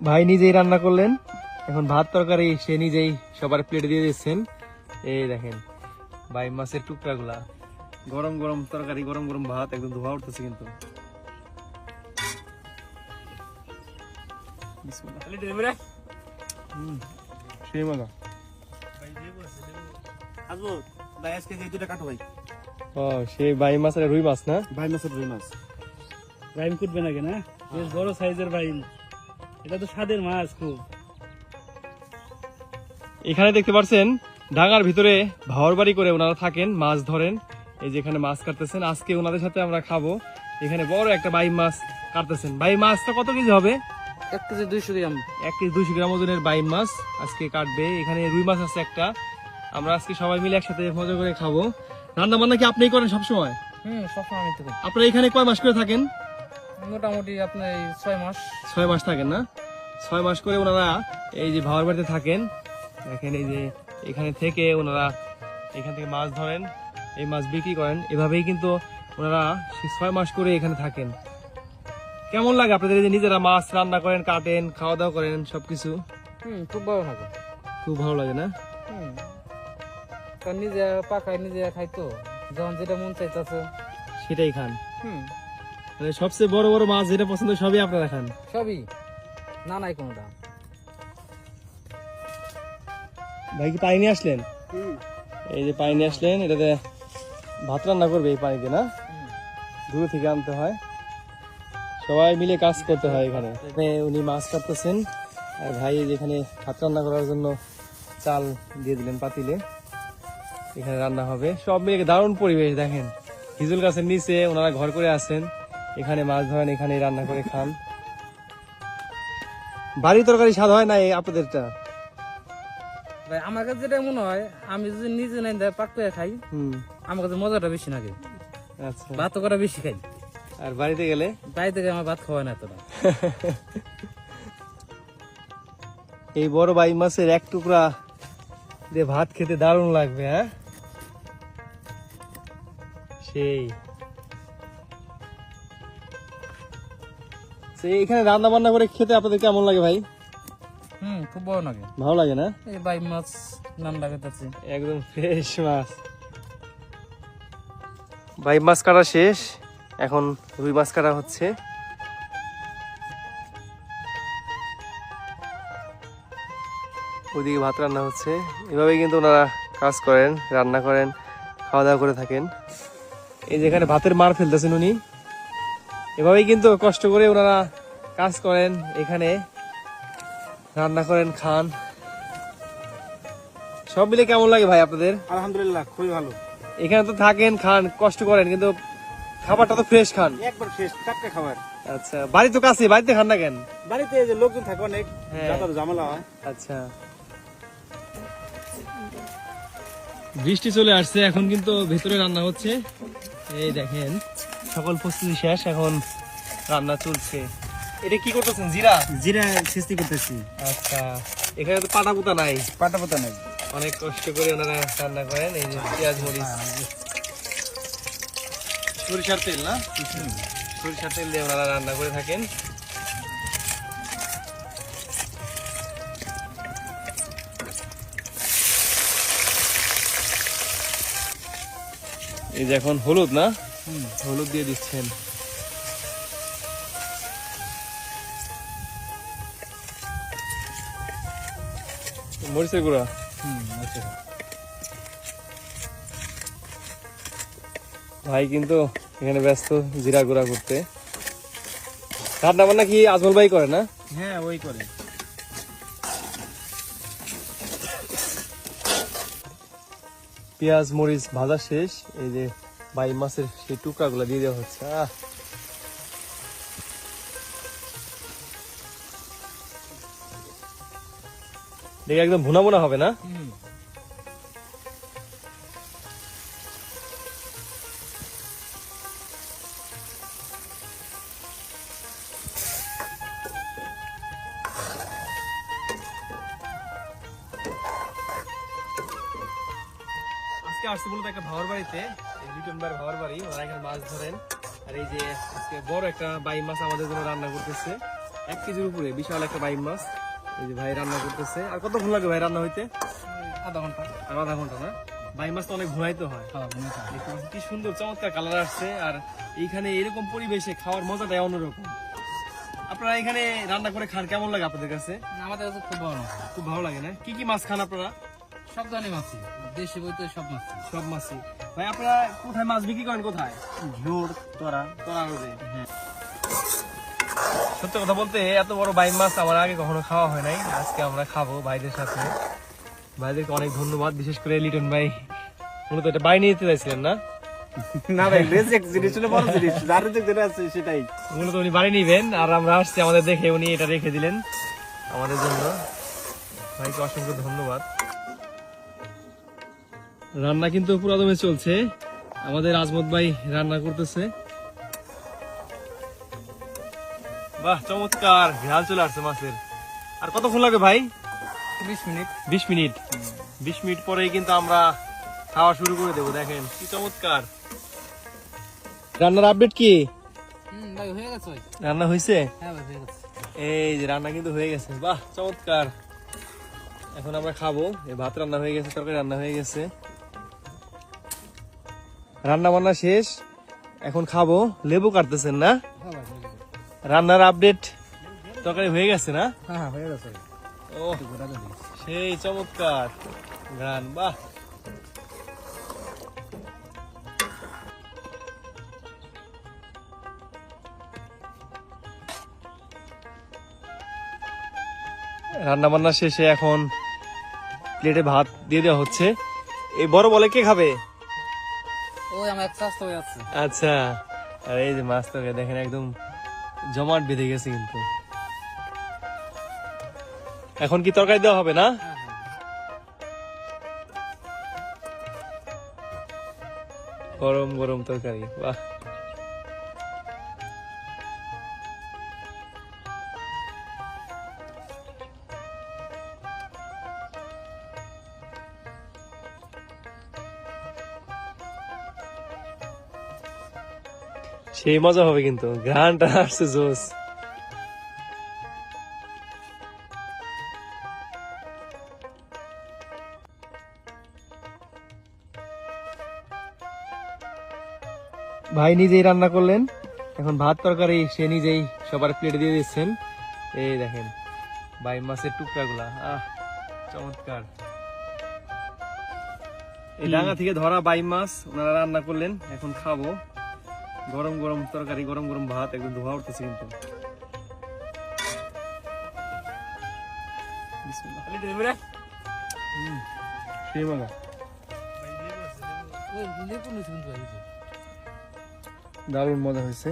ভাই নিজেই রান্না করলেন, এখন ভাত তরকারি সে নিজেই সবার প্লেটে দিয়ে দিচ্ছেন। এই দেখেন ভাই মাছের টুকরা গুলা, গরম গরম তরকারি, গরম গরম ভাত, একদম ধোয়া উঠতেছে কিন্তু। সেই মজা। ও সেই ভাই মাছের রুই মাছ না? ভাই মাছের রুই মাছ। বাইম কুটবে নাকি না? বেশ বড় সাইজের বাইম, এটা তো স্বাদের মাছ খুব। এখানে দেখতে পাচ্ছেন ঢাকার ভিতরে ভাওয়ার বাড়ি করে ওনারা থাকেন, মাছ ধরেন। এই যে এখানে মাছ কাটতেছেন, আজকে ওনাদের সাথে আমরা খাবো। এখানে বড় একটা বাই মাছ কাটতেছেন। ভাই মাছটা কত কেজি হবে? 1 কেজি 200 গ্রাম। 1 কেজি 200 গ্রাম ওজনের বাই মাছ আজকে কাটবে। এখানে রুই মাছ আছে একটা। আমরা আজকে সবাই মিলে একসাথে মজা করে খাবো। রান্না বান্না কি আপনিই করেন সবসময়? সবসময় আমি তো করি। আপনারা এখানে কয় মাস করে থাকেন? মোটামুটি আপনার 6 মাস। 6 মাস থাকেন না? 6 মাস করে ওনারা এই যে ভাওয়ার বাড়িতে থাকেন। দেখেন এই যে এখানে থেকে ওনারা এখান থেকে মাছ ধরেন, এই মাছ বিক্রি করেন। এভাবেই কিন্তু ওনারা 6 মাস করে এখানে থাকেন। কেমন লাগে আপনাদের এই যে নিজেরা মাছ রান্না করেন, কাটেন, খাওয়া দাওয়া করেন সবকিছু? খুব ভালো থাকে। খুব ভালো লাগে না? কারণ নিজে পাকায় নিজে খাই তো, যখন যেটা মন চাইতেছে সেটাই খান। মানে সবচেয়ে বড় বড় মাছ যেটা পছন্দ সবই আপনারা খান? সবই, না নাই কোনোটা। ভাই কি পানি নিয়ে আসলেন? এই যে পানি নিয়ে আসলেন, এটাতে ভাত রান্না করবে এই পানিতে না? দূর থেকে আনতে হয়, সবাই মিলে কাজ করতে হয় এখানে। উনি মাছ কাটতেছেন আর ভাই যেখানে ভাত রান্না করার জন্য চাল দিয়ে দিলেন পাতিলে, এখানে রান্না হবে। সব মিলে দারুণ পরিবেশ। দেখেন হিজুল গাছের নিচে ওনারা ঘর করে আছেন, এখানে মাছ ধরেন, এখানে রান্না করে খান। বাড়ির তরকারি স্বাদ হয় না এই আপনাদেরটা? ভাই আমার কাছে যেটা মনে হয়, আমি যদি নিজে নাই দেয় পাক করে খাই, আমার কাছে মজাটা বেশি লাগে। আচ্ছা, ভাত করা বেশি খাই। আর বাড়িতে গেলে? বাড়ি থেকে আমার ভাত খাওয়ায় না এতটা। এই বড় বাই মাছের এক টুকরা দিয়ে ভাত খেতে দারুণ লাগবে। হ্যাঁ, সেই এখানে রান্না বান্না করে খেতে আপনাদের কেমন লাগে ভাই? খুব ভালো লাগে। ভালো লাগে না? এই বাই মাছ নাম লাগাতেছে, একদম ফ্রেশ মাছ। বাই মাছ কাটা শেষ, এখন রুই মাছ কাটা হচ্ছে। ওইদিকে ভাত রান্না হচ্ছে। এভাবেই কিন্তু ওনারা কাজ করেন, রান্না করেন, খাওয়া দাওয়া করে থাকেন। এই যেখানে ভাতের মার ফেলতেছেন উনি, এভাবেই কিন্তু কষ্ট করে ওনারা কাজ করেন, এখানে রান্না করেন, খান। সব মিলে কেমন লাগে ভাই আপনাদের? আলহামদুলিল্লাহ, খুবই ভালো। এখানে তো থাকেন, খান, কষ্ট করেন, কিন্তু খাবারটা তো ফ্রেশ খান। একবার ফ্রেশ টাটকা খাবার। আচ্ছা, বাড়ি তো কাছে, বাড়িতে খান না কেন? বাড়িতে এই যে লোকজন থাকে অনেক, হ্যাঁ। যাতায়াত ঝামেলা হয়। আচ্ছা, বৃষ্টি চলে আসছে, এখন কিন্তু ভেতরে রান্না হচ্ছে। এই দেখেন সকল প্রস্তুতি শেষ, এখন রান্না চলছে। এটা কি করতেছেন? জিরা? জিরা ছেঁচি করতেছি। আচ্ছা, এখানে তো পাতা পুতা নাই? পাটা পাতা নাই। অনেক কষ্ট করে ওনারা রান্না করেন। এই যে পেঁয়াজ মরিচ, সরিষার তেল না? সরিষার তেল দিয়ে ওনারা রান্না করে থাকেন। এই যে এখন হলুদ না? হলুদ দিয়ে দিচ্ছেন। মরিচের গুঁড়া। ভাই কিন্তু এখানে ব্যস্ত জিরা গুঁড়া করতে। রান্না বান্না কি আজমল ভাই করে না? হ্যাঁ, ওই করে। পেঁয়াজ মরিচ ভাজা শেষ, এই যে বাই মাছের সেই টুকরা গুলা দিয়ে দেওয়া হচ্ছে। দেখে একদম ভুনা ভুনা হবে না? আজকে আসছে বলতে একটা ভাওয়ার বাড়িতে, লিটন ভাইয়ের ভাওয়ার বাড়ি, ওরা এখানে মাছ ধরেন। আর এই যে আজকে বড় একটা বাই মাছ আমাদের জন্য রান্না করতেছে। 1 কেজির উপরে বিশাল একটা বাইম মাছ। এই যে ভাই রান্না করতেছে। আর কতক্ষণ লাগে ভাই রান্না হইতে? আধা ঘন্টা। আর আধা ঘন্টা না? বাইম মাছ তো অনেক ভুনাইতে হয়। হ্যাঁ, বুঝেছি। দেখতে পাচ্ছেন কি সুন্দর চমৎকার কালার আসছে। আর এইখানে এরকম পরিবেশে খাওয়ার মজাটাই অন্যরকম। আপনারা এখানে রান্না করে খান, কেমন লাগে আপনাদের কাছে? আমাদের কাছে খুব ভালো। খুব ভালো লাগে না? কি কি মাছ খান আপনারা? সব ধরনের মাছই, দেশি বইতে সব মাছ। সব মাছই। ভাই আপনারা কোথায় মাছ বিক্রি করেন? কোথায়? ঝোড় তোরা তোরা রোদে। সত্য কথা বলতে এত বড় বাইম মাছ আমার আগে কখনো খাওয়া হয় নাই। আজকে আমরা খাবো ভাইদের সাথে। ভাইদেরকে অনেক ধন্যবাদ, বিশেষ করে লিটন ভাই। মূলত এটা বাইরে নিতে চাইছিলেন না? না ভাই রেজেক্ট জিনিস হলো বড় জিনিস যার যেটা আছে সেটাই মূলত উনি বাড়ি নিবেন, আর আমরা আসছি আমাদের দেখে উনি এটা রেখে দিলেন আমাদের জন্য। ভাইকে অসংখ্য ধন্যবাদ। রান্না কিন্তু পুরো দমে চলছে। আমাদের আজমত ভাই রান্না করতেছে। বাহ, চমৎকার ঘ্রাণ চলে আসছে মাছের। আর কতক্ষণ লাগে ভাই? 20 মিনিট। 20 মিনিট। 20 মিনিট পরেই কিন্তু আমরা খাওয়া শুরু করে দেবো। দেখেন কি চমৎকার। রান্নার আপডেট কি? ভাই হয়ে গেছে ভাই। রান্না হয়েছে? হ্যাঁ ভাই হয়ে গেছে। এই যে রান্না কিন্তু হয়ে গেছে। বাহ, চমৎকার। এখন আমরা খাবো। এই ভাত রান্না হয়ে গেছে, তরকারি রান্না হয়ে গেছে, রান্না বান্না শেষ। এখন খাবো। লেবু কাটতেছেন না? হ্যাঁ ভাই হয়ে গেছে। রান্নার আপডেট, তরকারি হয়ে গেছে না? হ্যাঁ হয়ে গেছে। ও সেই চমৎকার গান। বাহ, রান্না বান্না শেষে এখন প্লেটে ভাত দিয়ে দেওয়া হচ্ছে। এই বড় বলে কে খাবে? ওই আমার এক চাষ তো হয়ে আছে। আচ্ছা। আর এই যে মাছ তরকারি দেখেন একদম জমাট বেঁধে গেছে কিন্তু। এখন কি তরকারি দেওয়া হবে না? হ্যাঁ হ্যাঁ। গরম গরম তরকারি। বাহ, সেই মজা হবে কিন্তু। ঘ্রাণটা আসছে জোস। ভাই নিজেই রান্না করলেন। এখন ভাত তরকারি সে নিজেই সবার প্লেটে দিয়ে দিচ্ছেন। এই দেখেন ভাই মাছের টুকরা গুলা। আহ, চমৎকার। এই ডাঙা থেকে ধরা বাইম মাছ ওনারা রান্না করলেন। এখন খাবো। গরম গরম তরকারি, গরম গরম ভাত, একদম ধোয়া উঠতেছে কিন্তু। বিসমিল্লাহ। সেই মজা। ওই লেবু নিয়েছি কিন্তু ভাই। দারুণ মজা হয়েছে।